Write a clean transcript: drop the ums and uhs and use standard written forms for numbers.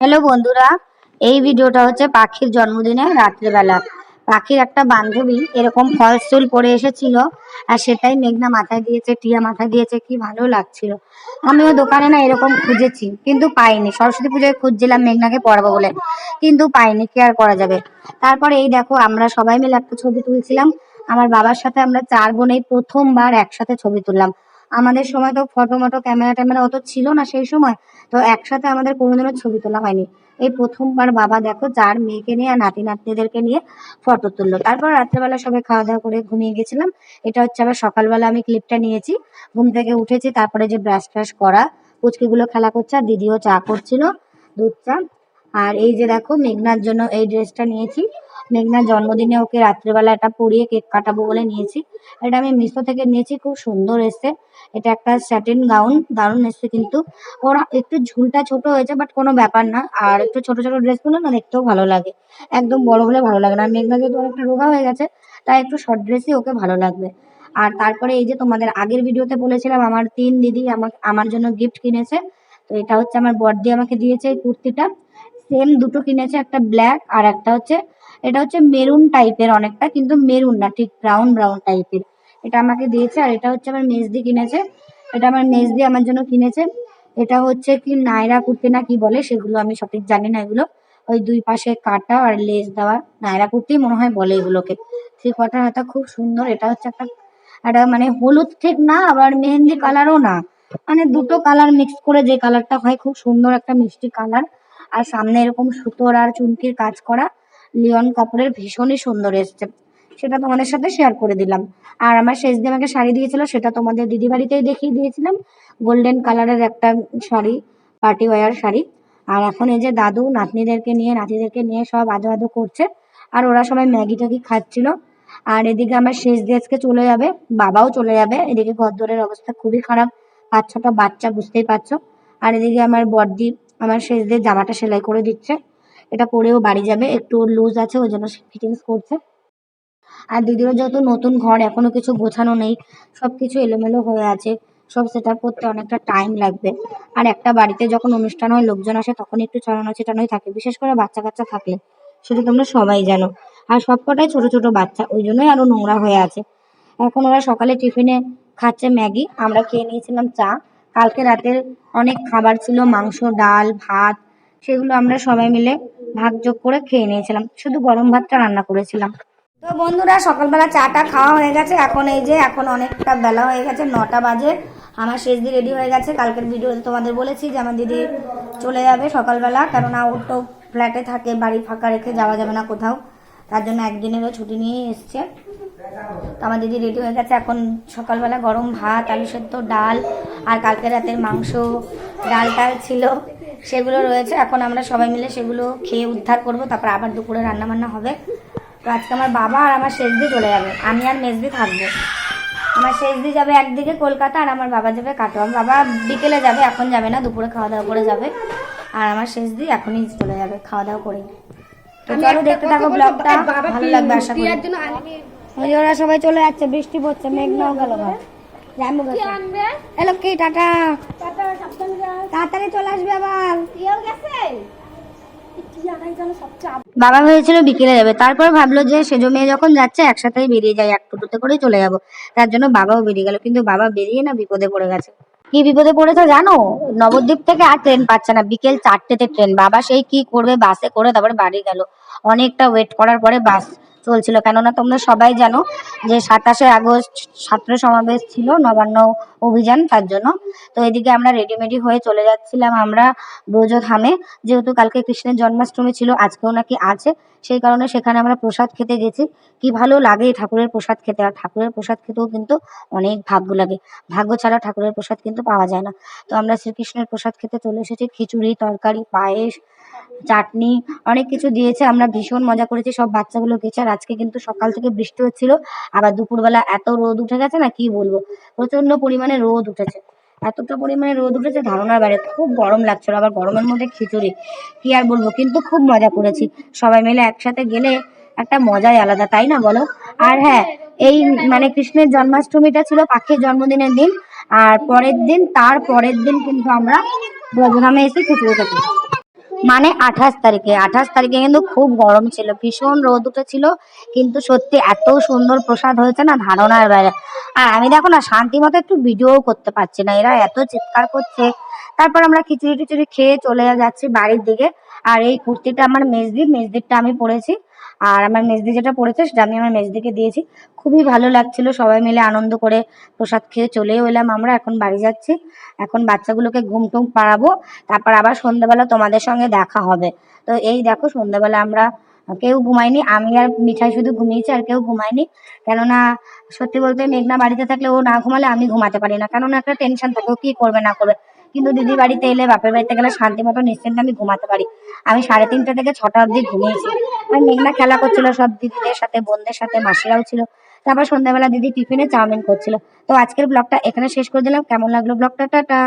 Hello বন্ধুরা, এই ভিডিওটা হচ্ছে পাখির জন্মদিনে রাত্রেবেলা। পাখির একটা বান্ধবী এরকম ফলস চুল পরে এসেছিল, আর সেটাই মেঘনা মাথায় দিয়েছে, টিয়া মাথায় দিয়েছে, কি ভালো লাগছিল। আমিও দোকানে না এরকম খুঁজেছি কিন্তু পাইনি। সরস্বতী পুজোয় খুঁজছিলাম মেঘনাকে পরাবো বলে, কিন্তু পাইনি, কি আর করা যাবে। তারপরে এই দেখো, আমরা সবাই মিলে একটা ছবি তুলছিলাম। আমার বাবার সাথে আমরা 4 বোন এই প্রথমবার একসাথে ছবি তুললাম। আমাদের সময় তো ফটো মটো ক্যামেরা ট্যামেরা অত ছিল না সেই সময়, তো একসাথে আমাদের কোনোদিনও ছবি তোলা হয়নি। এই প্রথমবার বাবা দেখো 4 মেয়েকে নিয়ে আর নাতি নাতনিদেরকে নিয়ে ফটো তুললো। তারপর রাত্রেবেলা সবাই খাওয়া দাওয়া করে ঘুমিয়ে গেছিলাম। এটা হচ্ছে আবার সকালবেলা আমি ক্লিপটা নিয়েছি। ঘুম থেকে উঠেছি, তারপরে যে ব্রাশ ট্রাশ করা, পুচকিগুলো খেলা করছে আর দিদিও চা করছিল, দুধ চা। আর এই যে দেখো, মেঘনার জন্য এই ড্রেসটা নিয়েছি। মেঘনার জন্মদিনে ওকে রাত্রেবেলা এটা পরিয়ে কেক কাটাবো বলে নিয়েছি। এটা আমি মিশো থেকে নিয়েছি, খুব সুন্দর এসছে। এটা একটা স্যাটিন গাউন, দারুণ এসছে। কিন্তু ওরা একটু ঝুলটা ছোট হয়েছে, বাট কোনো ব্যাপার না। আর একটু ছোট ছোট ড্রেসগুলো না দেখতেও ভালো লাগে, একদম বড় হলে ভালো লাগে না। আর মেঘনা যেহেতু অনেকটা রোগা হয়ে গেছে, তাই একটু শর্ট ড্রেসই ওকে ভালো লাগবে। আর তারপরে এই যে তোমাদের আগের ভিডিওতে বলেছিলাম, আমার 3 দিদি আমার জন্য গিফট কিনেছে। তো এটা হচ্ছে আমার বড়দি আমাকে দিয়েছে এই কুর্তিটা। সেম দুটো কিনেছে, একটা ব্ল্যাক আর একটা হচ্ছে, এটা হচ্ছে মেরুন টাইপের অনেকটা, কিন্তু মেরুন না, ঠিক ব্রাউন ব্রাউন টাইপের। এটা আমাকে দিয়েছে। আর এটা হচ্ছে আমার মেজদি কিনেছে। এটা আমার মেজদি আমার জন্য কিনেছে। এটা হচ্ছে কি নায়রা কুর্তি না কি বলে, সেগুলো আমি সঠিক জানি না। এগুলো ওই 2 পাশে কাটা আর লেস দেওয়া নায়রা কুর্তি মনে হয় বলে এগুলোকে। থ্রি কোয়ার্টার হাতা, খুব সুন্দর। এটা হচ্ছে একটা একটা মানে হলুদ ঠিক না, আবার মেহেন্দি কালারও না, মানে দুটো কালার মিক্স করে যে কালারটা হয়, খুব সুন্দর একটা মিষ্টি কালার। আর সামনে এরকম সুতোর আর চুমকির কাজ করা লিওন কাপড়ের, ভীষণই সুন্দর এসছে। সেটা তোমাদের সাথে শেয়ার করে দিলাম। আর আমার শেষ দিয়ে আমাকে শাড়ি দিয়েছিল, সেটা তোমাদের দিদি বাড়িতেই দেখিয়ে দিয়েছিলাম। গোল্ডেন কালারের একটা শাড়ি, পার্টি ওয়ার শাড়ি। আর এখন এই যে দাদু নাতিদেরকে নিয়ে সব আদো আদো করছে। আর ওরা সবাই ম্যাগি ট্যাগি খাচ্ছিল। আর এদিকে আমার শেষ দিয়ে আজকে চলে যাবে, বাবাও চলে যাবে। এদিকে ঘরদোরের অবস্থা খুবই খারাপ, 5-6টা বাচ্চা, বুঝতেই পারছো। আর এদিকে আমার বড়দি আমার শেষ দিয়ে জামাটা সেলাই করে দিচ্ছে। এটা পরেও বাড়ি যাবে, একটু লুজ আছে ওই জন্য ফিটিংস করছে। আর দিদিরও যেহেতু নতুন ঘর, এখনো কিছু গোছানো নেই, সবকিছু এলোমেলো হয়ে আছে। সব সেট আপ করতে অনেকটা টাইম লাগবে। আর একটা বাড়িতে যখন অনুষ্ঠান হয়, লোকজন আসে, তখন একটু ছড়ানো ছিটানোই থাকে, বিশেষ করে বাচ্চা কাচ্চা থাকলে। সেটা তোমরা সবাই জানো। আর সবকটাই ছোট ছোট বাচ্চা, ওই জন্যই আরো নোংরা হয়ে আছে। এখন ওরা সকালে টিফিনে খাচ্ছে ম্যাগি, আমরা খেয়ে নিয়েছিলাম চা। কালকে রাতের অনেক খাবার ছিল, মাংস, ডাল, ভাত, সেগুলো আমরা সবাই মিলে ভাগযোগ করে খেয়ে নিয়েছিলাম। শুধু গরম ভাতটা রান্না করেছিলাম। তো বন্ধুরা, সকালবেলা চাটা খাওয়া হয়ে গেছে। এখন এই যে, এখন অনেকটা বেলা হয়ে গেছে, 9টা বাজে। আমার শেষ দিয়ে রেডি হয়ে গেছে। কালকের ভিডিওতে তোমাদের বলেছি যে আমার দিদি চলে যাবে সকালবেলা, কেননা ওর তো ফ্ল্যাটে থাকে, বাড়ি ফাঁকা রেখে যাওয়া যাবে না কোথাও, তার জন্য একদিনেরও ছুটি নিয়ে এসছে। তো আমার দিদি রেডি হয়ে গেছে। এখন সকালবেলা গরম ভাত, আলু সেদ্ধ, ডাল, আর কালকে রাতের মাংস, ডাল টাল ছিল, সেগুলো রয়েছে। এখন আমরা সবাই মিলে সেগুলো খেয়ে উদ্ধার করব, তারপর আবার দুপুরে রান্না বান্না হবে। তো আজকে আমার বাবা আর আমার শেষদি চলে যাবে, আমি আর মেজদি থাকবো। আমার শেষদি যাবে একদিকে কলকাতা, আর আমার বাবা যাবে কাটোয়া। বাবা বিকেলে যাবে, এখন যাবে না, দুপুরে খাওয়া দাওয়া করে যাবে। আর আমার শেষদি এখনই চলে যাবে খাওয়া দাওয়া করে। তো চলো দেখতে থাকো ব্লগটা, ভালো লাগবে আশা করি। ওই ওরা সবাই চলে যাচ্ছে, বৃষ্টি পড়ছে, মেঘনাও গেল ঘর। কি টাটা, তাড়াতাড়ি চলে আসবে আবার। বাবা ভেবেছিল বিকেলে যাবে, তারপর ভাবলো যে সেজো মেয়ে যখন যাচ্ছে একসাথেই বেরিয়ে যায়, এক টোটোতে করেই চলে যাবো। তার জন্য বাবাও বেরিয়ে গেল, কিন্তু বাবা বেরিয়ে না বিপদে পড়ে গেছে। কি বিপদে পড়েছে জানো? নবদ্বীপ থেকে আর ট্রেন পাচ্ছে না, বিকেল 4টেতে ট্রেন। বাবা সেই কি করবে, বাসে করে তারপরে বাড়ি গেল। অনেকটা ওয়েট করার পরে বাস চলছিল, কেননা তোমরা সবাই জানো যে 27শে আগস্ট ছাত্র সমাবেশ ছিল, নবান্ন অভিযান, তার জন্য। তো এদিকে আমরা রেডিমেডি হয়ে চলে যাচ্ছিলাম আমরা ব্রজধামে, যেহেতু কালকে কৃষ্ণের জন্মাষ্টমী ছিল, আজকেও নাকি আছে, সেই কারণে সেখানে আমরা প্রসাদ খেতে গেছি। কি ভালো লাগে ঠাকুরের প্রসাদ খেতে। আর ঠাকুরের প্রসাদ খেতেও কিন্তু অনেক ভাগ্য লাগে, ভাগ্য ছাড়া ঠাকুরের প্রসাদ কিন্তু পাওয়া যায় না। তো আমরা শ্রীকৃষ্ণের প্রসাদ খেতে চলে এসেছি। খিচুড়ি, তরকারি, পায়েস, চাটনি, অনেক কিছু দিয়েছে। আমরা ভীষণ মজা করেছি, সব বাচ্চাগুলো গেছে। আর আজকে কিন্তু সকাল থেকে বৃষ্টি হচ্ছিল, আবার দুপুরবেলা এত রোদ উঠে গেছে না, কি বলবো, প্রচন্ড পরিমাণে রোদ উঠেছে। এতটা পরিমাণে রোদ উঠেছে ধারণার বাইরে, খুব গরম লাগছিল। আবার গরমের মধ্যে খিচুড়ি, কি আর বলবো, কিন্তু খুব মজা করেছি। সবাই মিলে একসাথে গেলে একটা মজাই আলাদা, তাই না বলো? আর হ্যাঁ, এই মানে কৃষ্ণের জন্মাষ্টমীটা ছিল পাখির জন্মদিনের দিন, আর তার পরের দিন কিন্তু আমরা ব্রজধামে এসে খিচুড়ি খেতে। মানে 28 তারিখে, 28 তারিখে কিন্তু খুব গরম ছিল, ভীষণ রোদ উঠেছিল, কিন্তু সত্যি এত সুন্দর প্রসাদ হয়েছে না, ধারণার বাইরে। আর আমি দেখো না শান্তি মতো একটু ভিডিও করতে পারছি না, এরা এত চিৎকার করছে। তারপর আমরা খিচুড়ি টিচুড়ি খেয়ে চলে যাচ্ছি বাড়ির দিকে। আর এই কুর্তিটা আমার মেজদির, মেজদিরটা আমি পরেছি। আর আমার মেজদি যেটা পরেছে সেটা আমি আমার মেজদিকে দিয়েছি। খুবই ভালো লাগছিল, সবাই মিলে আনন্দ করে প্রসাদ খেয়ে চলেও এলাম। আমরা এখন বাড়ি যাচ্ছি, এখন বাচ্চাগুলোকে ঘুম টুম পাড়াবো, তারপর আবার সন্ধ্যাবেলা তোমাদের সঙ্গে দেখা হবে। তো এই দেখো সন্ধ্যাবেলা আমরা কেউ ঘুমায়নি, আমি আর মিঠাই শুধু ঘুমিয়েছি, আর কেউ ঘুমায়নি। কেননা সত্যি বলতে মেঘনা বাড়িতে থাকলে ও না ঘুমালে আমি ঘুমাতে পারি না, কেননা একটা টেনশন থাকে ও কি করবে না করবে। কিন্তু দিদি বাড়িতে এলে, বাপের বাড়িতে গেলে শান্তি মতো নিশ্চিন্তে আমি ঘুমাতে পারি। আমি 3:30 থেকে 6টা অবধি ঘুমিয়েছি। আর মেঘনা খেলা করছিল সব দিদিদের সাথে, বোনদের সাথে, মাসিরাও ছিল। তারপর সন্ধ্যাবেলা দিদি টিফিনে চাউমিন করছিল। তো আজকের ব্লগটা এখানে শেষ করে দিলাম। কেমন লাগলো ব্লগটা? টাটা।